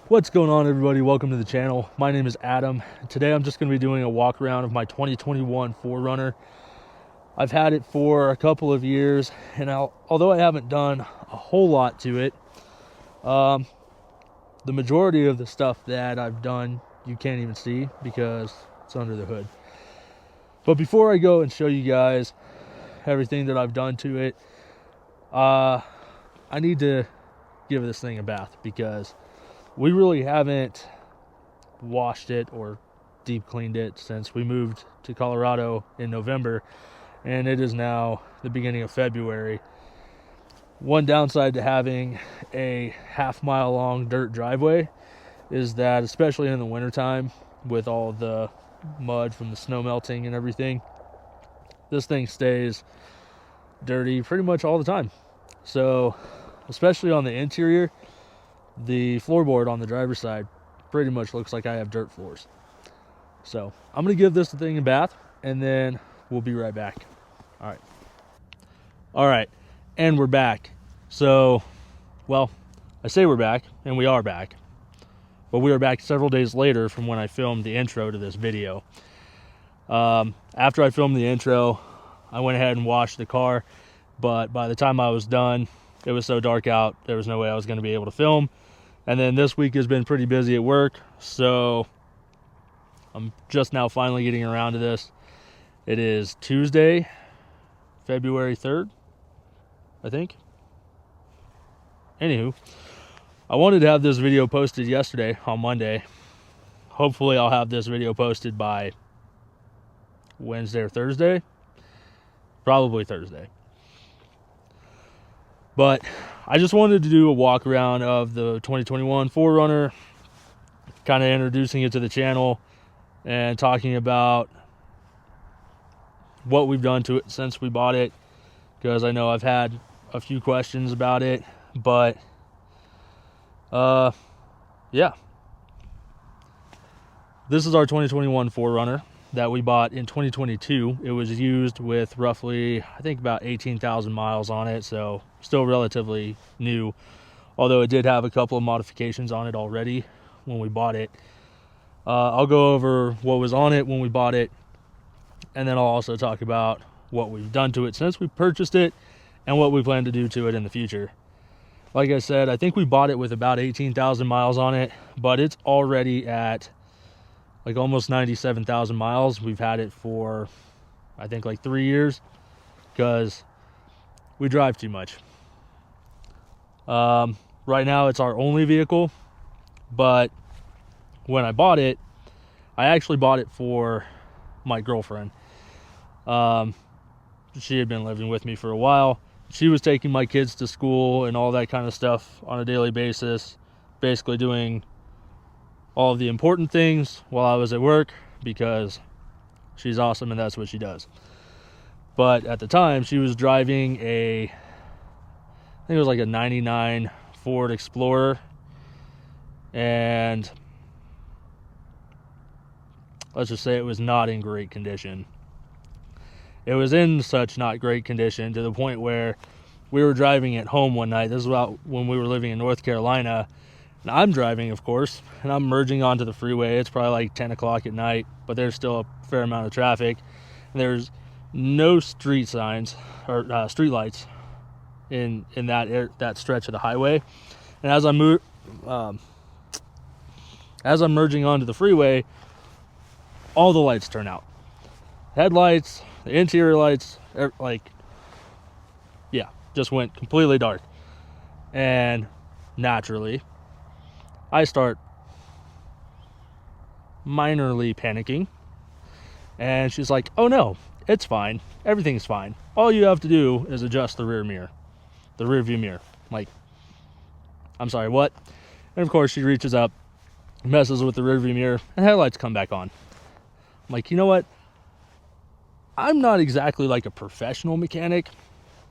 What's going on, everybody? Welcome to the channel. My name is Adam. Today I'm just going to be doing a walk around of my 2021 4Runner. I've had it for a couple of years, and although I haven't done a whole lot to it, the majority of the stuff that I've done you can't even see because it's under the hood. But before I go and show you guys everything that I've done to it, I need to give this thing a bath because we really haven't washed it or deep cleaned it since we moved to Colorado in November, and it is now the beginning of February. One downside to having a half-mile long dirt driveway is that, especially in the wintertime with all the mud from the snow melting and everything, this thing stays dirty pretty much all the time. So especially on the interior, the floorboard on the driver's side pretty much looks like I have dirt floors. So I'm going to give this thing a bath, and then we'll be right back. All right, and we're back. So, well, I say we're back, and we are back. But we are back several days later from when I filmed the intro to this video. After I filmed the intro, I went ahead and washed the car. But by the time I was done, it was so dark out, there was no way I was going to be able to film. And then this week has been pretty busy at work, so I'm just now finally getting around to this. It is Tuesday, February 3rd, I think. Anywho, I wanted to have this video posted yesterday on Monday. Hopefully I'll have this video posted by Wednesday or Thursday. Probably Thursday. But I just wanted to do a walk around of the 2021 4Runner, kind of introducing it to the channel and talking about what we've done to it since we bought it, because I know I've had a few questions about it. But yeah, this is our 2021 4Runner that we bought in 2022. It was used with roughly, I think, about 18,000 miles on it, so still relatively new, although it did have a couple of modifications on it already when we bought it. I'll go over what was on it when we bought it, and then I'll also talk about what we've done to it since we purchased it and what we plan to do to it in the future. Like I said, I think we bought it with about 18,000 miles on it, but it's already at like almost 97,000 miles. We've had it for, I think, like 3 years because we drive too much. Right now it's our only vehicle, but when I bought it, I actually bought it for my girlfriend. She had been living with me for a while. She was taking my kids to school and all that kind of stuff on a daily basis, basically doing all of the important things while I was at work because she's awesome and that's what she does. But at the time, she was driving I think it was like a 99 Ford Explorer, and let's just say it was not in great condition. It was in such not great condition to the point where we were driving it home one night. This is about when we were living in North Carolina. And I'm driving, of course, and I'm merging onto the freeway. It's probably like 10 o'clock at night, but there's still a fair amount of traffic. And there's no street signs or street lights in that stretch of the highway. And as I'm merging onto the freeway, all the lights turn out. Headlights, the interior lights, just went completely dark. And naturally, I start minorly panicking, and she's like, "Oh no, it's fine. Everything's fine. All you have to do is adjust the rear view mirror." I'm like, "I'm sorry, what?" And of course, she reaches up, messes with the rear view mirror, and headlights come back on. I'm like, you know what? I'm not exactly like a professional mechanic,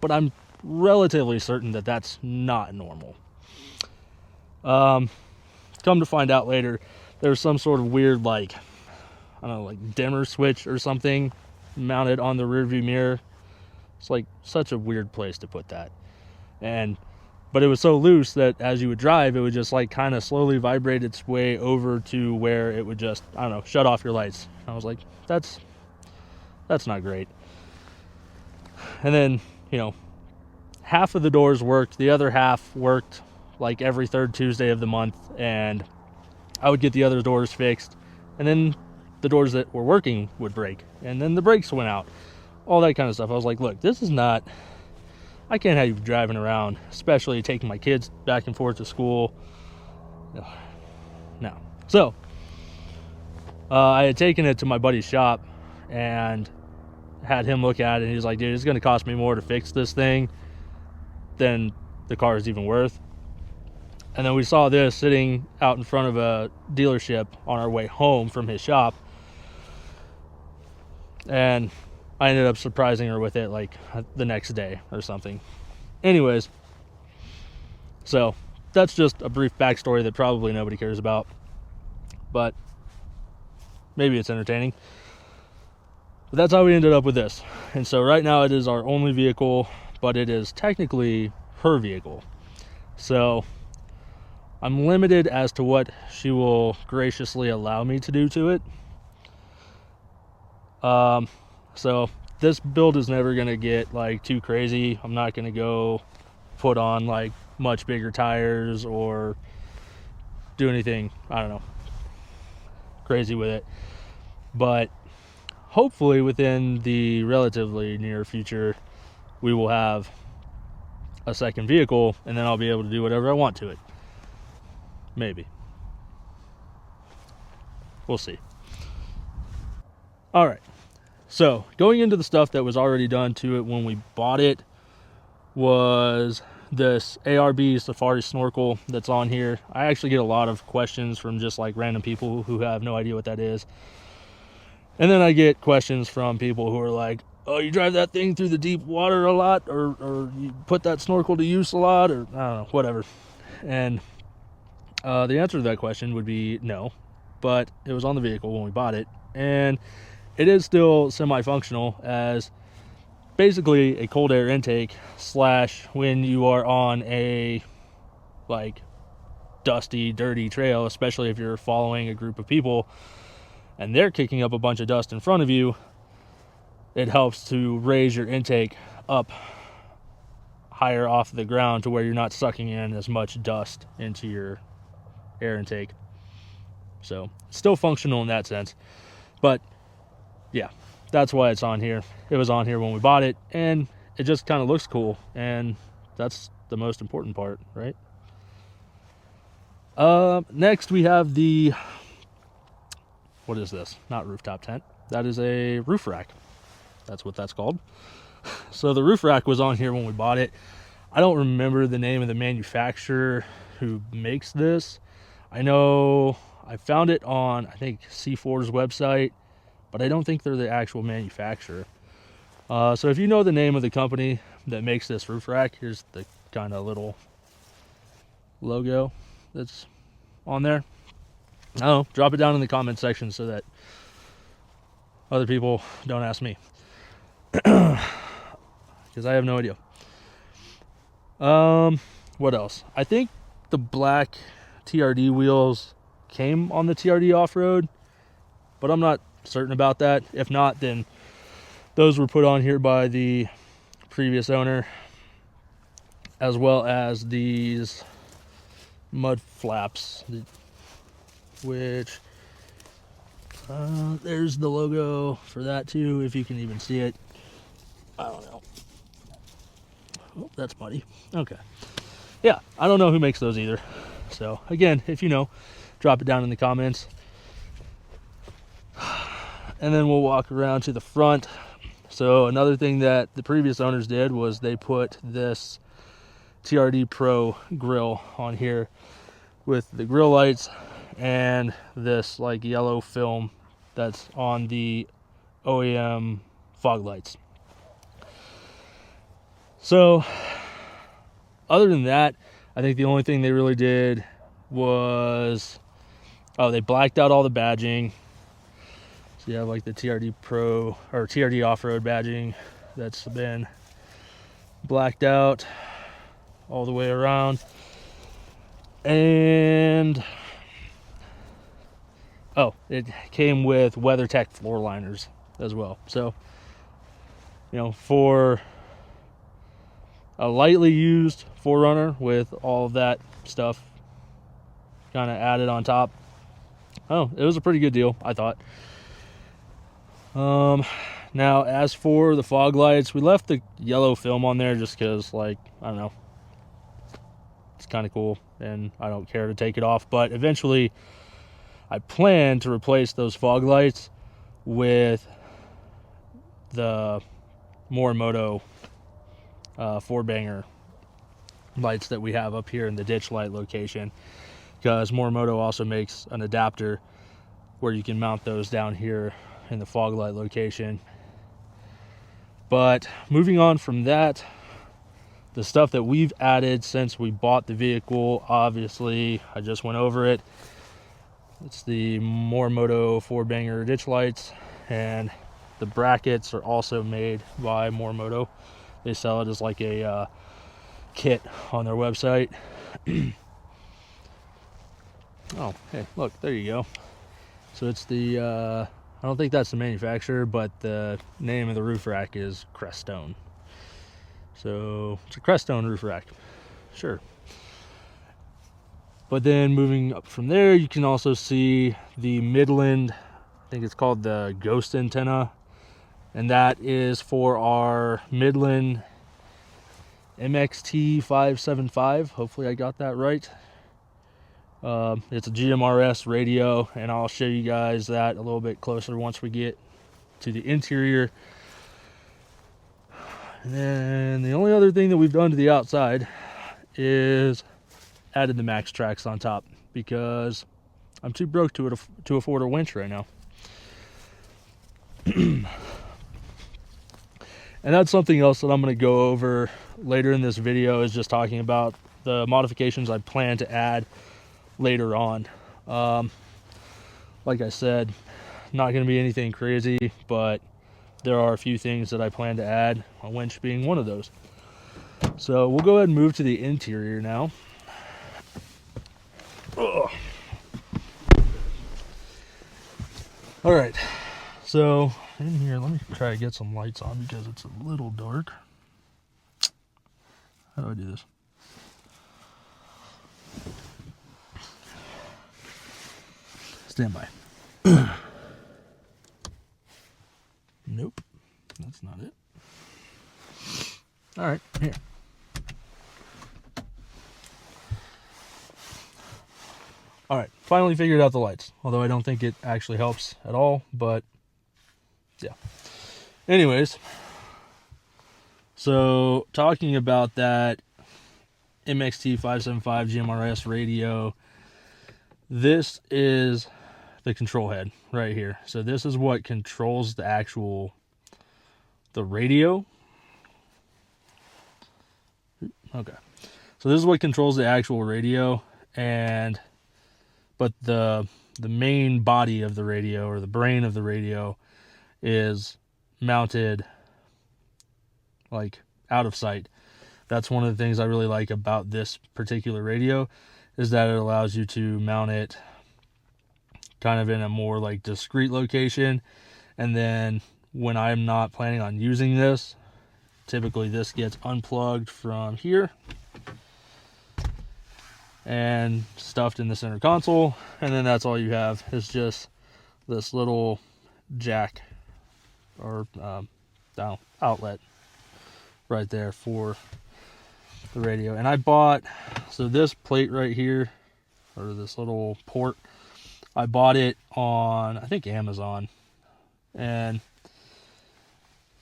but I'm relatively certain that that's not normal. Come to find out later, there's some sort of weird, like dimmer switch or something mounted on the rearview mirror. It's like such a weird place to put that. And but it was so loose that as you would drive, it would just like kind of slowly vibrate its way over to where it would just, I don't know, shut off your lights. I was like, that's not great. And then, you know, half of the doors worked, the other half worked like every third Tuesday of the month, and I would get the other doors fixed, and then the doors that were working would break, and then the brakes went out, all that kind of stuff. I was like, look, this is not, I can't have you driving around, especially taking my kids back and forth to school. No. So I had taken it to my buddy's shop and had him look at it, and he was like, dude, it's going to cost me more to fix this thing than the car is even worth. And then we saw this sitting out in front of a dealership on our way home from his shop, and I ended up surprising her with it like the next day or something. Anyways, so that's just a brief backstory that probably nobody cares about, but maybe it's entertaining. But that's how we ended up with this. And so right now it is our only vehicle, but it is technically her vehicle. So I'm limited as to what she will graciously allow me to do to it. So this build is never going to get like too crazy. I'm not going to go put on like much bigger tires or do anything, I don't know, crazy with it. But hopefully within the relatively near future, we will have a second vehicle, and then I'll be able to do whatever I want to it. Maybe. We'll see. All right. So going into the stuff that was already done to it when we bought it was this ARB Safari snorkel that's on here. I actually get a lot of questions from just like random people who have no idea what that is. And then I get questions from people who are like, oh, you drive that thing through the deep water a lot, or you put that snorkel to use a lot, or I don't know, whatever. And the answer to that question would be no, but it was on the vehicle when we bought it, and it is still semi-functional as basically a cold air intake slash when you are on a like dusty, dirty trail, especially if you're following a group of people and they're kicking up a bunch of dust in front of you, it helps to raise your intake up higher off the ground to where you're not sucking in as much dust into your air intake. So still functional in that sense, but yeah, that's why it's on here. It was on here when we bought it, and it just kind of looks cool, and that's the most important part, right? Next we have the, what is this? Not rooftop tent. That is a roof rack. That's what that's called. So the roof rack was on here when we bought it. I don't remember the name of the manufacturer who makes this. I know I found it on, I think, C4's website, but I don't think they're the actual manufacturer. So if you know the name of the company that makes this roof rack, here's the kind of little logo that's on there. I don't know, drop it down in the comment section so that other people don't ask me, because I have no idea. What else? I think the black TRD wheels came on the TRD off-road, but I'm not certain about that. If not, then those were put on here by the previous owner, as well as these mud flaps, which there's the logo for that too, if you can even see it. I don't know. Oh, that's muddy. Okay. Yeah, I don't know who makes those either. So again, if you know, drop it down in the comments. And then we'll walk around to the front. So another thing that the previous owners did was they put this TRD Pro grill on here with the grill lights and this like yellow film that's on the OEM fog lights. So other than that, I think the only thing they really did was, they blacked out all the badging. So you have like the TRD Pro or TRD off-road badging that's been blacked out. all the way around. And oh, it came with WeatherTech floor liners as well. So, you know, for a lightly used 4Runner with all of that stuff kind of added on top, oh, it was a pretty good deal, I thought. Now, as for the fog lights, we left the yellow film on there just because, like, I don't know, it's kind of cool, and I don't care to take it off. But eventually, I plan to replace those fog lights with the Morimoto 4-banger lights that we have up here in the ditch light location, because Morimoto also makes an adapter where you can mount those down here in the fog light location. But moving on from that, the stuff that we've added since we bought the vehicle, obviously I just went over it. It's the Morimoto 4-banger ditch lights, and the brackets are also made by Morimoto. They sell it as like a kit on their website. Oh, hey, look, there you go. So it's the I don't think that's the manufacturer, but the name of the roof rack is Crestone. So it's a Crestone roof rack, sure. But then moving up from there, you can also see the Midland, I think it's called the Ghost antenna, and that is for our Midland MXT 575. Hopefully I got that right. It's a GMRS radio, and I'll show you guys that a little bit closer once we get to the interior. And then the only other thing that we've done to the outside is added the max tracks on top, because I'm too broke to afford a winch right now. And that's something else that I'm going to go over later in this video, is just talking about the modifications I plan to add later on. Like I said, not going to be anything crazy, but there are a few things that I plan to add, a winch being one of those. So we'll go ahead and move to the interior now. Ugh. All right, so in here, let me try to get some lights on because it's a little dark. How do I do this? Stand by. Nope, that's not it. All right, here. All right, finally figured out the lights, although I don't think it actually helps at all, but yeah. Anyways, so talking about that MXT 575 GMRS radio, this is the control head right here. So this is what controls the radio. Okay. So this is what controls the actual radio, but the main body of the radio, or the brain of the radio, is mounted like out of sight. That's one of the things I really like about this particular radio, is that it allows you to mount it kind of in a more like discreet location. And then when I'm not planning on using this, typically this gets unplugged from here and stuffed in the center console, and then that's all you have is just this little jack or outlet right there for the radio. And I bought, so this plate right here, or this little port, I bought it on, I think, Amazon, and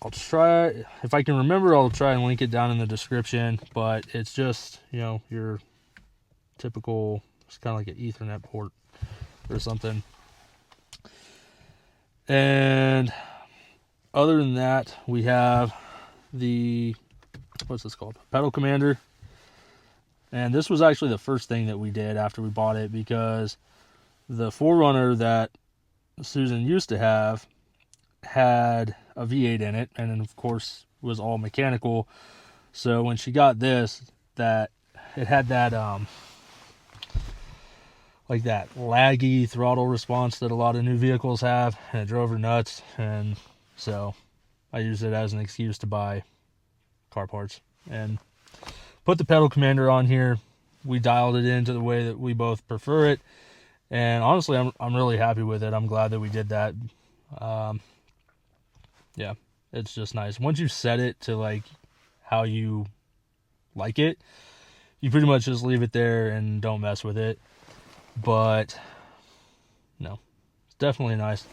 I'll try, if I can remember, I'll try and link it down in the description. But it's just, you know, your typical, it's kind of like an Ethernet port or something. And other than that, we have the, what's this called? Pedal commander. And this was actually the first thing that we did after we bought it, because the 4Runner that Susan used to have had a V8 in it, and then of course was all mechanical. So when she got this, that it had that like that laggy throttle response that a lot of new vehicles have, and it drove her nuts. And so I used it as an excuse to buy car parts and put the pedal commander on here. We dialed it into the way that we both prefer it, and honestly, I'm really happy with it. I'm glad that we did that. Yeah, it's just nice. Once you set it to like how you like it, you pretty much just leave it there and don't mess with it. But no, it's definitely nice.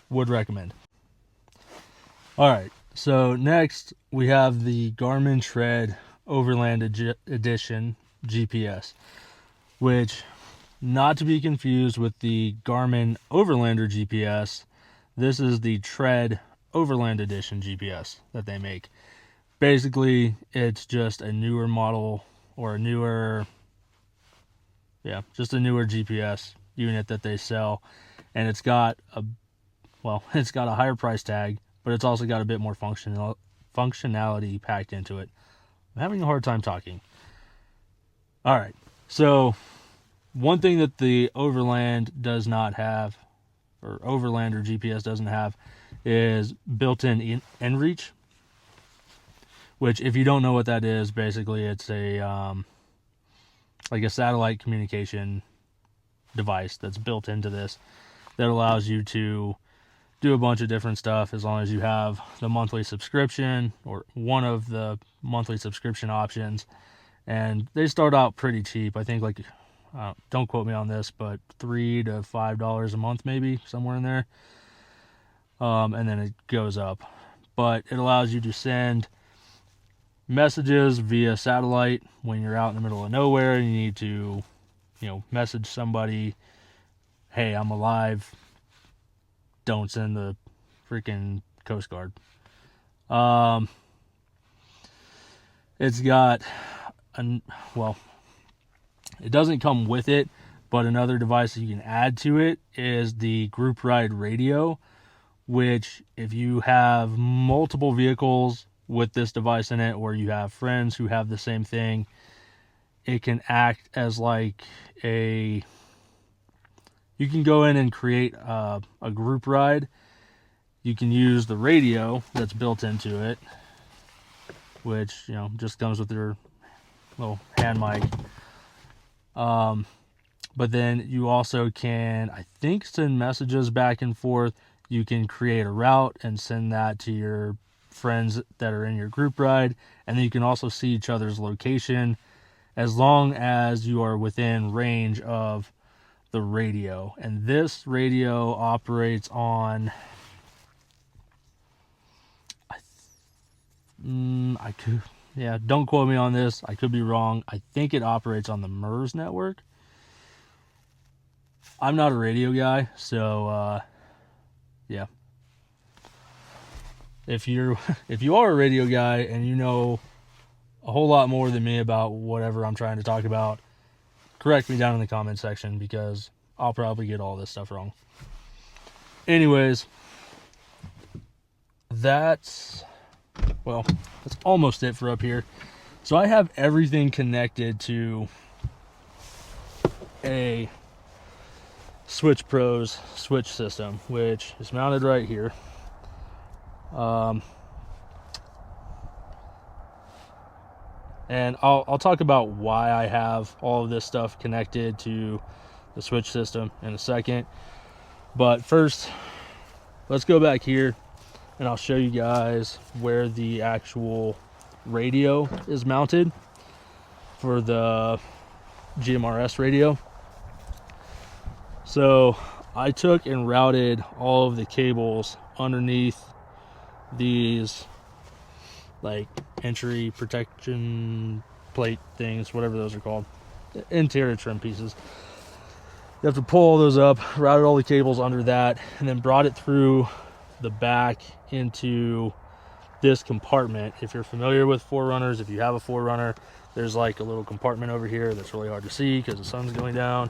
Would recommend. All right, so next we have the Garmin Tread Overland Edition GPS, which, not to be confused with the Garmin Overlander GPS, this is the Tread Overland Edition GPS that they make. Basically, it's just a newer model, or just a newer GPS unit that they sell, and it's got a higher price tag, but it's also got a bit more functionality packed into it. I'm having a hard time talking. All right, so one thing that the Overland does not have, or Overlander GPS doesn't have, is built-in inReach, which, if you don't know what that is, basically it's a like a satellite communication device that's built into this that allows you to do a bunch of different stuff as long as you have the monthly subscription, or one of the monthly subscription options. And they start out pretty cheap. I think, like, don't quote me on this, but $3 to $5 a month, maybe, somewhere in there. And then it goes up. But it allows you to send messages via satellite when you're out in the middle of nowhere and you need to, message somebody, hey, I'm alive. Don't send the freaking Coast Guard. It's got it doesn't come with it, but another device that you can add to it is the Group Ride Radio, which, if you have multiple vehicles with this device in it, or you have friends who have the same thing, it can act as like you can go in and create a group ride. You can use the radio that's built into it, which, just comes with your little hand mic. But then you also can, I think, send messages back and forth. You can create a route and send that to your friends that are in your group ride, and then you can also see each other's location as long as you are within range of the radio. And this radio operates on, don't quote me on this, I could be wrong. I think it operates on the MERS network. I'm not a radio guy, so yeah. If you are a radio guy and you know a whole lot more than me about whatever I'm trying to talk about, correct me down in the comment section, because I'll probably get all this stuff wrong. Anyways, that's almost it for up here. So I have everything connected to a Switch Pros switch system, which is mounted right here. And I'll talk about why I have all of this stuff connected to the switch system in a second. But first, let's go back here and I'll show you guys where the actual radio is mounted for the GMRS radio. So I took and routed all of the cables underneath these, like, entry protection plate things, whatever those are called, interior trim pieces. You have to pull all those up, routed all the cables under that, and then brought it through the back into this compartment. If you're familiar with 4Runners, if you have a 4Runner, there's like a little compartment over here that's really hard to see because the sun's going down.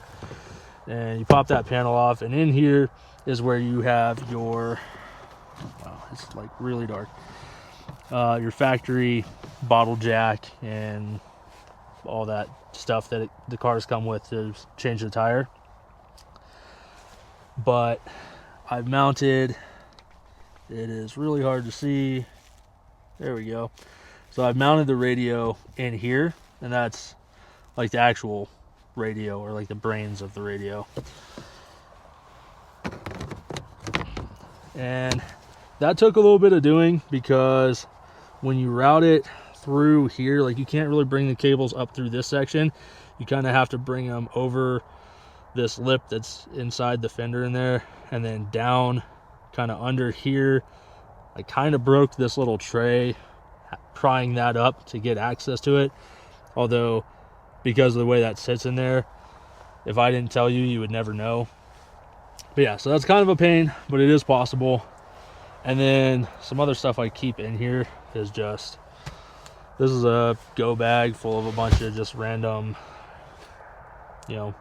And you pop that panel off, and in here is where you have your, wow, it's like really dark, your factory bottle jack and all that stuff that the cars come with to change the tire. But I've mounted, it is really hard to see, there we go. So I've mounted the radio in here, and that's like the actual radio, or like the brains of the radio. And that took a little bit of doing, because when you route it through here, like you can't really bring the cables up through this section. You kind of have to bring them over this lip that's inside the fender in there, and then down kind of under here. I kind of broke this little tray prying that up to get access to it, although because of the way that sits in there, if I didn't tell you, you would never know. But yeah, so that's kind of a pain, but it is possible. And then some other stuff I keep in here is just, this is a go bag full of a bunch of just random, you know,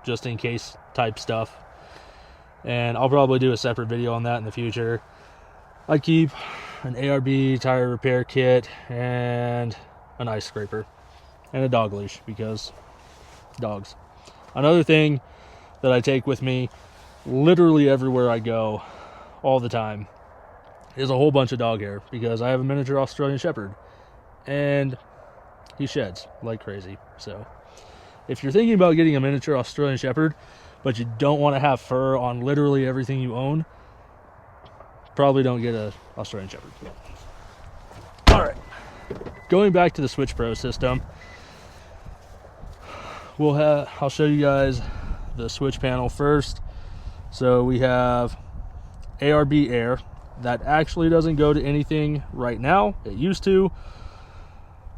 just in case type stuff. And I'll probably do a separate video on that in the future. I keep an ARB tire repair kit and an ice scraper and a dog leash, because dogs. Another thing that I take with me literally everywhere I go all the time is a whole bunch of dog hair, because I have a miniature Australian Shepherd and he sheds like crazy. So if you're thinking about getting a miniature Australian Shepherd but you don't want to have fur on literally everything you own, probably don't get a Australian Shepherd. All right, going back to the Switch Pro system, I'll show you guys the switch panel first. So we have ARB air that actually doesn't go to anything right now. It used to,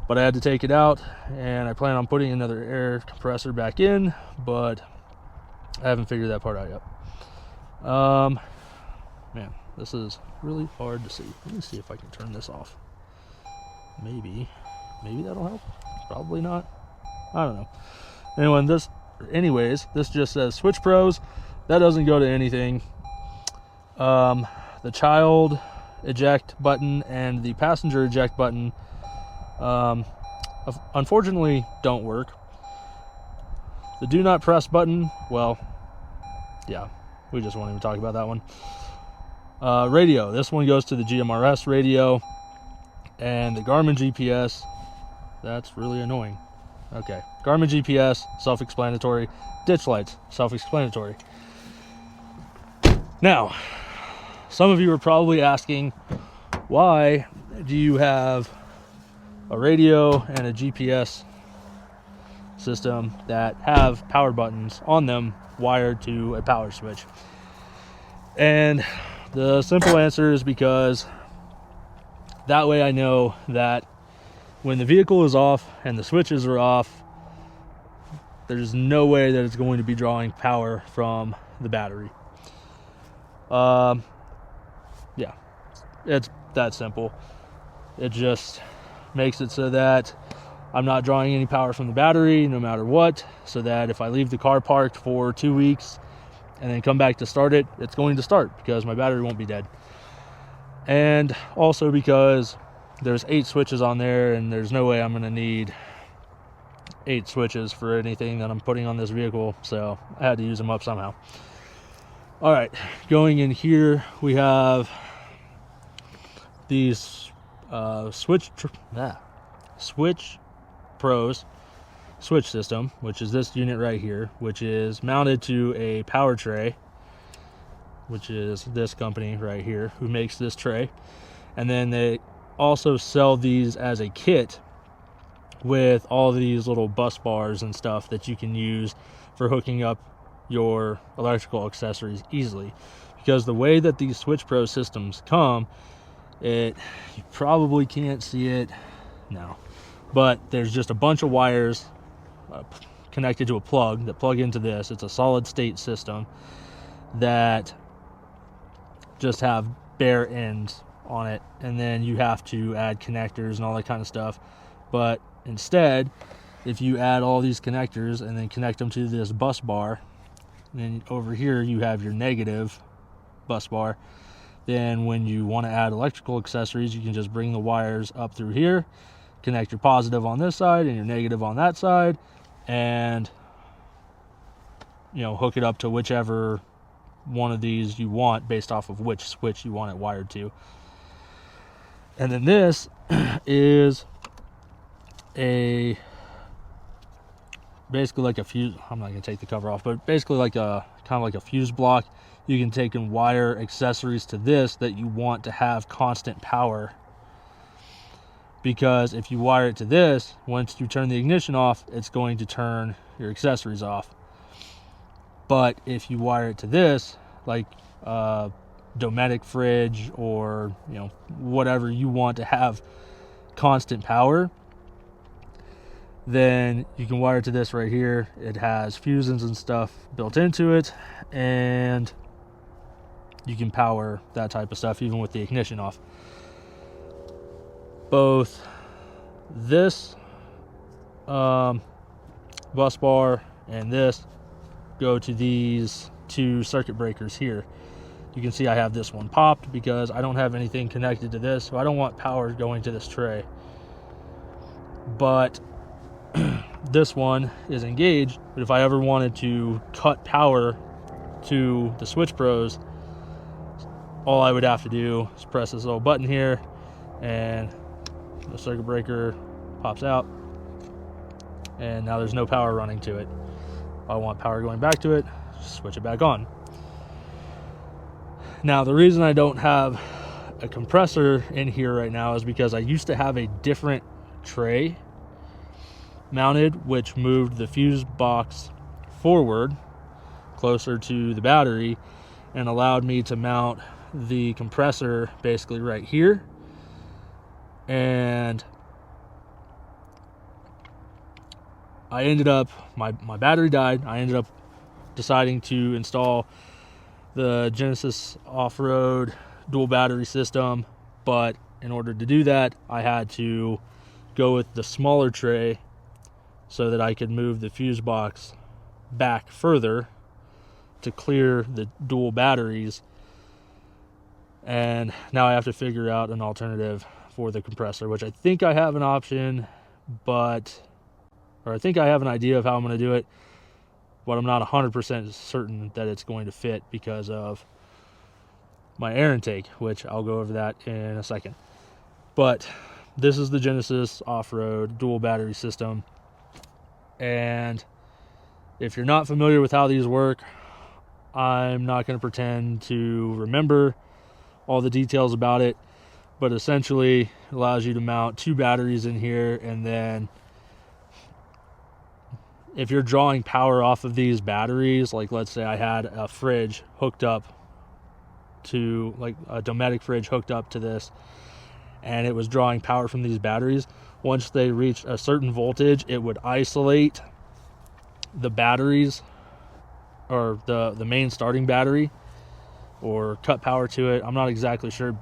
but I had to take it out, and I plan on putting another air compressor back in, but I haven't figured that part out yet. Man, this is really hard to see. Let me see if I can turn this off. Maybe that'll help. Probably not. I don't know. Anyways, this just says Switch Pros. That doesn't go to anything. The child eject button and the passenger eject button unfortunately don't work. The do not press button, well, yeah, we just won't even talk about that one. Radio, this one goes to the GMRS radio, and the Garmin GPS, that's really annoying. Okay, Garmin GPS, self-explanatory. Ditch lights, self-explanatory. Now, some of you are probably asking, why do you have a radio and a GPS system that have power buttons on them wired to a power switch? And the simple answer is because that way I know that when the vehicle is off and the switches are off, there's no way that it's going to be drawing power from the battery. Yeah, it's that simple. It just makes it so that I'm not drawing any power from the battery no matter what, so that if I leave the car parked for 2 weeks and then come back to start it, it's going to start because my battery won't be dead. And also because there's 8 switches on there, and there's no way I'm going to need 8 switches for anything that I'm putting on this vehicle, so I had to use them up somehow. All right, going in here, we have these Switch Pros switch system, which is this unit right here, which is mounted to a power tray, which is this company right here who makes this tray. And then they also sell these as a kit with all these little bus bars and stuff that you can use for hooking up your electrical accessories easily. Because the way that these Switch Pro systems come, you probably can't see it now, but there's just a bunch of wires connected to a plug that plug into this. It's a solid state system that just have bare ends on it, and then you have to add connectors and all that kind of stuff. But instead, if you add all these connectors and then connect them to this bus bar, then over here you have your negative bus bar. Then when you want to add electrical accessories, you can just bring the wires up through here, connect your positive on this side and your negative on that side, and hook it up to whichever one of these you want based off of which switch you want it wired to. And then this is basically like a fuse. I'm not gonna take the cover off, but basically like a kind of like a fuse block. You can take and wire accessories to this that you want to have constant power, because if you wire it to this, once you turn the ignition off, it's going to turn your accessories off. But if you wire it to this, like Dometic fridge, or whatever you want to have constant power, then you can wire it to this right here. It has fuses and stuff built into it, and you can power that type of stuff even with the ignition off. Both this bus bar and this go to these two circuit breakers here. You can see I have this one popped because I don't have anything connected to this, so I don't want power going to this tray. But this one is engaged, but if I ever wanted to cut power to the Switch Pros, all I would have to do is press this little button here, and the circuit breaker pops out, and now there's no power running to it. If I want power going back to it, switch it back on. Now, the reason I don't have a compressor in here right now is because I used to have a different tray mounted, which moved the fuse box forward closer to the battery and allowed me to mount the compressor basically right here. And I ended up, my battery died. I ended up deciding to install the Genesis off-road dual battery system, but in order to do that, I had to go with the smaller tray so that I could move the fuse box back further to clear the dual batteries. And now I have to figure out an alternative for the compressor, which I think I have an option, or I think I have an idea of how I'm going to do it, but I'm not 100% certain that it's going to fit because of my air intake, which I'll go over that in a second. But this is the Genesis off-road dual battery system. And if you're not familiar with how these work, I'm not going to pretend to remember all the details about it, but essentially it allows you to mount two batteries in here, and then if you're drawing power off of these batteries, like let's say I had a fridge hooked up to, like a Dometic fridge hooked up to this, and it was drawing power from these batteries, once they reached a certain voltage, it would isolate the batteries, or the main starting battery, or cut power to it. I'm not exactly sure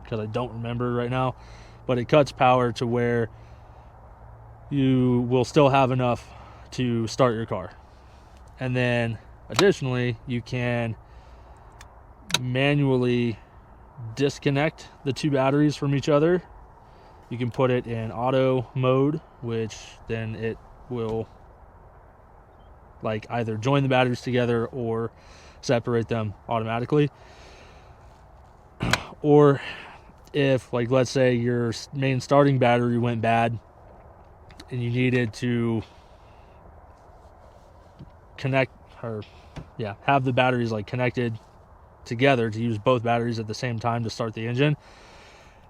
because I don't remember right now, but it cuts power to where you will still have enough to start your car. And then additionally, you can manually disconnect the two batteries from each other. You can put it in auto mode, which then it will like either join the batteries together or separate them automatically. Or if, like, let's say your main starting battery went bad and you needed to have the batteries like connected together to use both batteries at the same time to start the engine,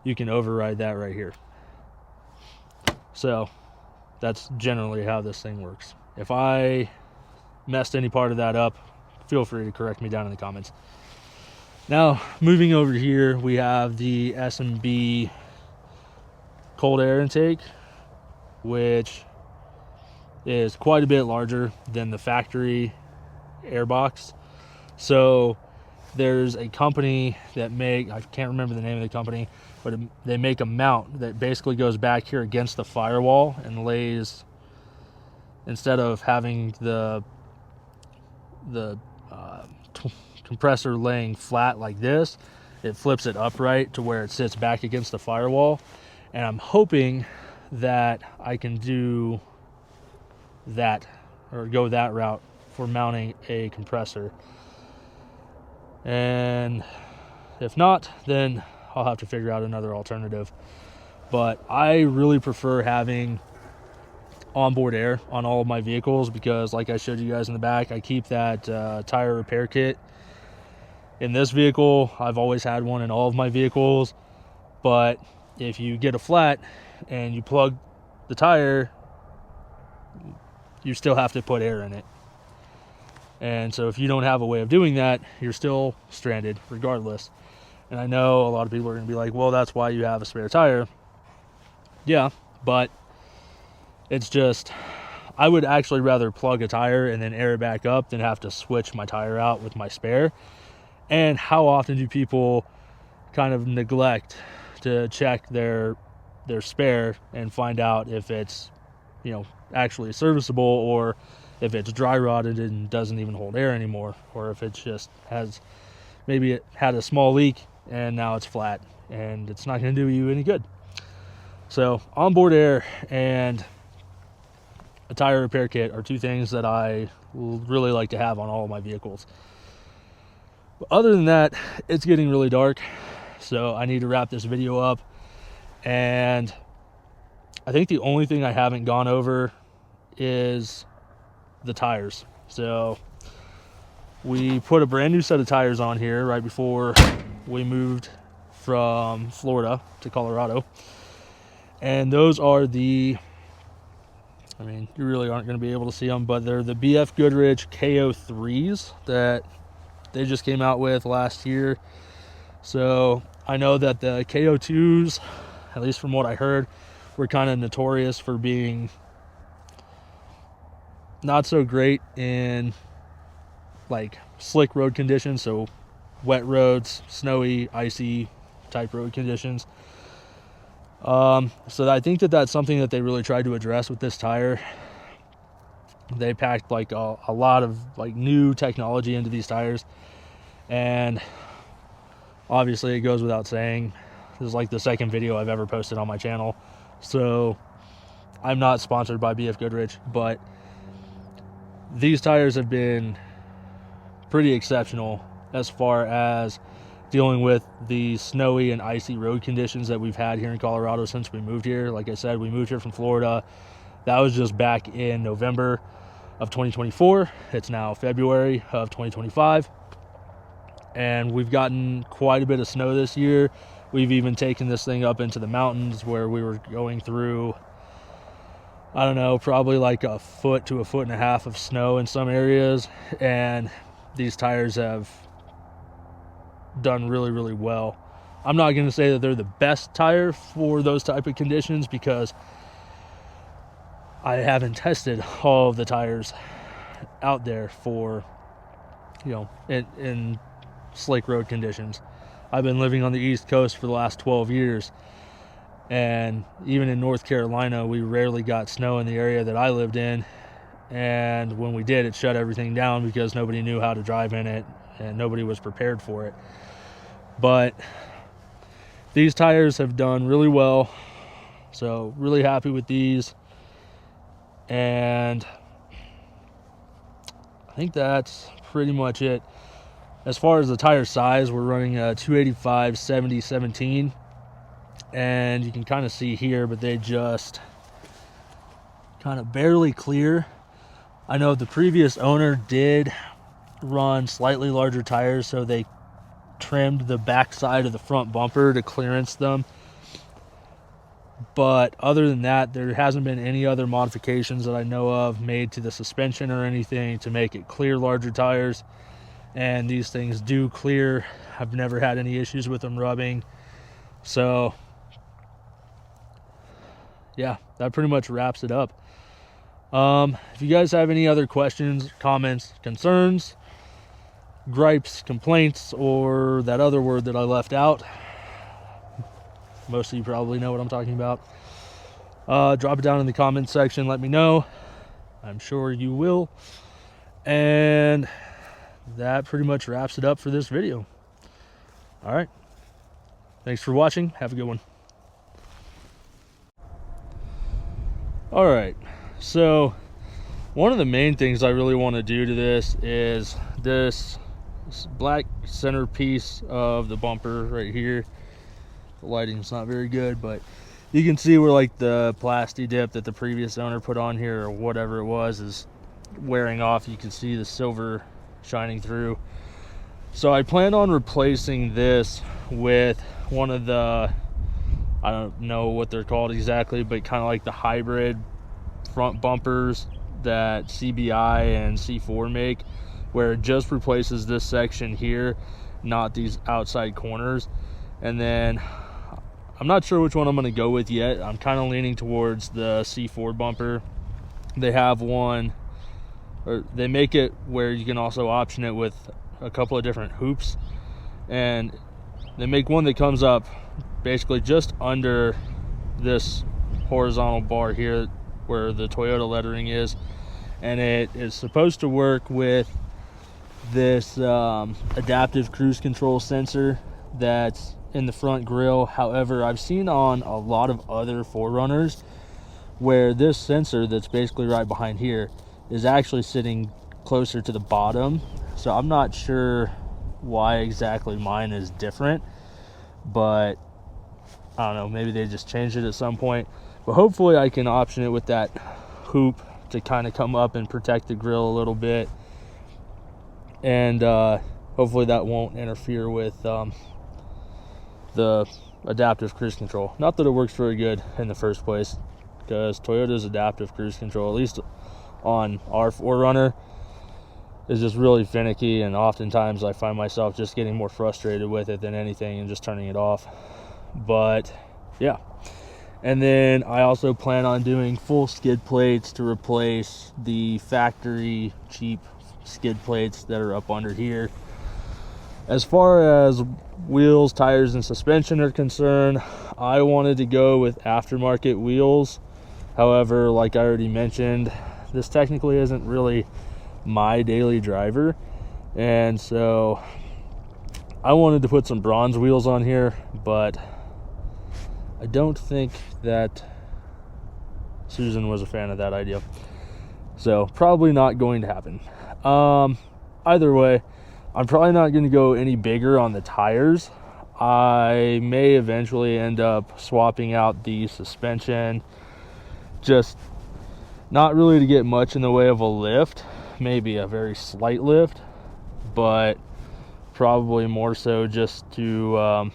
you can override that right here. So that's generally how this thing works. If I messed any part of that up, feel free to correct me down in the comments. Now, moving over here, we have the S&B cold air intake, which is quite a bit larger than the factory airbox. So there's a company that I can't remember the name of the company, but they make a mount that basically goes back here against the firewall and lays, instead of having the compressor laying flat like this, it flips it upright to where it sits back against the firewall, And I'm hoping that I can do that, or go that route for mounting a compressor. And if not, then I'll have to figure out another alternative. But I really prefer having onboard air on all of my vehicles because, like I showed you guys in the back, I keep that tire repair kit in this vehicle. I've always had one in all of my vehicles, but if you get a flat and you plug the tire, you still have to put air in it. And so if you don't have a way of doing that, you're still stranded regardless. And I know a lot of people are going to be like, well, that's why you have a spare tire. Yeah, but it's just, I would actually rather plug a tire and then air it back up than have to switch my tire out with my spare. And how often do people kind of neglect to check their spare and find out if it's, you know, actually serviceable, or if it's dry rotted and doesn't even hold air anymore, or if it just has, maybe it had a small leak and now it's flat and it's not going to do you any good. So onboard air and a tire repair kit are two things that I really like to have on all of my vehicles. But other than that, it's getting really dark, so I need to wrap this video up. And I think the only thing I haven't gone over is the tires. So we put a brand new set of tires on here right before we moved from Florida to Colorado. And those are the, I mean, you really aren't going to be able to see them, but they're the BF Goodrich KO3s that they just came out with last year. So I know that the KO2s, at least from what I heard, were kind of notorious for being not so great in like slick road conditions, so wet roads, snowy, icy type road conditions. So I think that that's something that they really tried to address with this tire. They packed like a lot of like new technology into these tires, and obviously it goes without saying, this is like the second video I've ever posted on my channel, so I'm not sponsored by BF Goodrich, but these tires have been pretty exceptional as far as dealing with the snowy and icy road conditions that we've had here in Colorado since we moved here. Like I said, we moved here from Florida. That was just back in November of 2024. It's now February of 2025. And we've gotten quite a bit of snow this year. We've even taken this thing up into the mountains where we were going through, I don't know, probably like a foot to a foot and a half of snow in some areas. And these tires have done really, really well. I'm not going to say that they're the best tire for those type of conditions because I haven't tested all of the tires out there for, you know, in slick road conditions. I've been living on the East Coast for the last 12 years, and even in North Carolina, we rarely got snow in the area that I lived in, and when we did, it shut everything down because nobody knew how to drive in it and nobody was prepared for it. But these tires have done really well, so really happy with these. And I think that's pretty much it. As far as the tire size, we're running a 285 70 17, and you can kind of see here, but they just kind of barely clear. I know the previous owner did run slightly larger tires, so they trimmed the back side of the front bumper to clearance them. But other than that, there hasn't been any other modifications that I know of made to the suspension or anything to make it clear larger tires. And these things do clear. I've never had any issues with them rubbing. So yeah, that pretty much wraps it up. If you guys have any other questions, comments, concerns, gripes, complaints, or that other word that I left out, most of you probably know what I'm talking about, drop it down in the comments section. Let me know. I'm sure you will. And that pretty much wraps it up for this video. All right. Thanks for watching. Have a good one. All right, so one of the main things I really want to do to this is this black centerpiece of the bumper right here. The lighting's not very good, but you can see where like the plasti dip that the previous owner put on here or whatever it was is wearing off. You can see the silver shining through. So I plan on replacing this with one of the, I don't know what they're called exactly, but kind of like the hybrid front bumpers that CBI and C4 make, where it just replaces this section here, not these outside corners. And then I'm not sure which one I'm going to go with yet. I'm kind of leaning towards the C4 bumper. They have one, or they make it where you can also option it with a couple of different hoops, and they make one that comes up basically just under this horizontal bar here where the Toyota lettering is, and it is supposed to work with this adaptive cruise control sensor that's in the front grille. However, I've seen on a lot of other 4Runners where this sensor that's basically right behind here is actually sitting closer to the bottom. So I'm not sure why exactly mine is different, but I don't know, maybe they just changed it at some point. But hopefully I can option it with that hoop to kind of come up and protect the grill a little bit, and hopefully that won't interfere with the adaptive cruise control. Not that it works very good in the first place, because Toyota's adaptive cruise control, at least on our 4Runner, is just really finicky, and oftentimes I find myself just getting more frustrated with it than anything and just turning it off. But yeah, and then I also plan on doing full skid plates to replace the factory cheap skid plates that are up under here. As far as wheels, tires, and suspension are concerned, I wanted to go with aftermarket wheels. However, like I already mentioned, this technically isn't really my daily driver, and so I wanted to put some bronze wheels on here, but I don't think that Susan was a fan of that idea, so probably not going to happen. Either way, I'm probably not going to go any bigger on the tires. I may eventually end up swapping out the suspension, just not really to get much in the way of a lift, maybe a very slight lift, but probably more so just to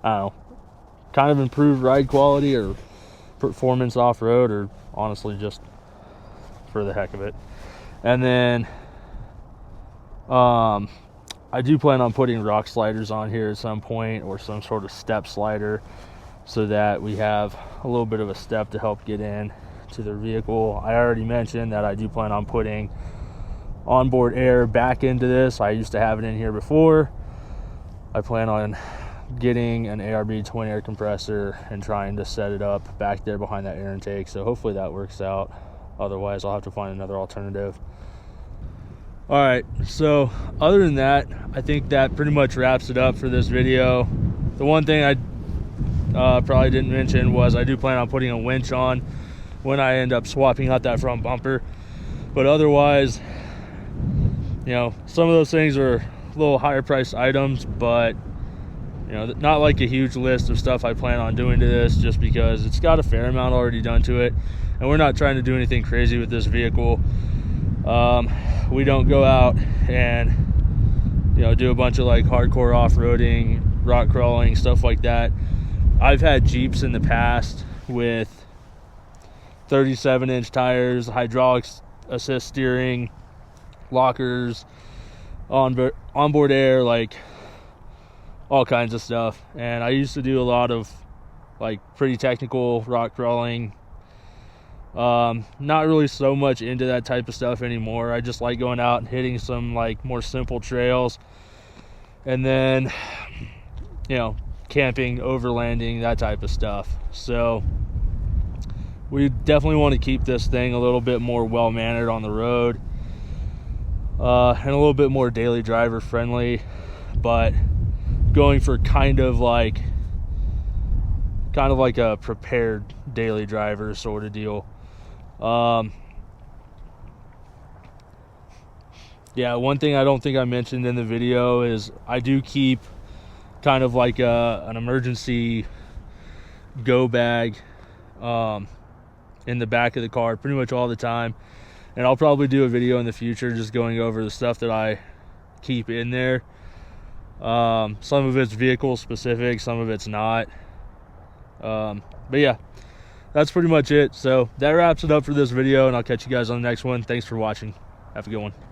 I don't know, kind of improve ride quality or performance off-road, or honestly just for the heck of it. And then I do plan on putting rock sliders on here at some point, or some sort of step slider, so that we have a little bit of a step to help get in to the vehicle. I already mentioned that I do plan on putting onboard air back into this. I used to have it in here before. I plan on getting an ARB twin air compressor and trying to set it up back there behind that air intake, so hopefully that works out. Otherwise I'll have to find another alternative. All right, so other than that, I think that pretty much wraps it up for this video. The one thing I probably didn't mention was I do plan on putting a winch on when I end up swapping out that front bumper. But otherwise, you know, some of those things are a little higher priced items, but you know, not like a huge list of stuff I plan on doing to this, just because it's got a fair amount already done to it, and we're not trying to do anything crazy with this vehicle. We don't go out and, you know, do a bunch of like hardcore off-roading, rock crawling, stuff like that. I've had Jeeps in the past with 37-inch tires, hydraulics assist steering, lockers, onboard air, like all kinds of stuff. And I used to do a lot of like pretty technical rock crawling. Not really so much into that type of stuff anymore. I just like going out and hitting some like more simple trails, and then, you know, camping, overlanding, that type of stuff. So we definitely want to keep this thing a little bit more well-mannered on the road, and a little bit more daily driver friendly, but going for kind of like kind of like a prepared daily driver sort of deal. Yeah, one thing I don't think I mentioned in the video is I do keep kind of like an emergency go bag in the back of the car pretty much all the time, and I'll probably do a video in the future just going over the stuff that I keep in there. Some of it's vehicle specific, some of it's not, but yeah, that's pretty much it. So that wraps it up for this video, and I'll catch you guys on the next one. Thanks for watching. Have a good one.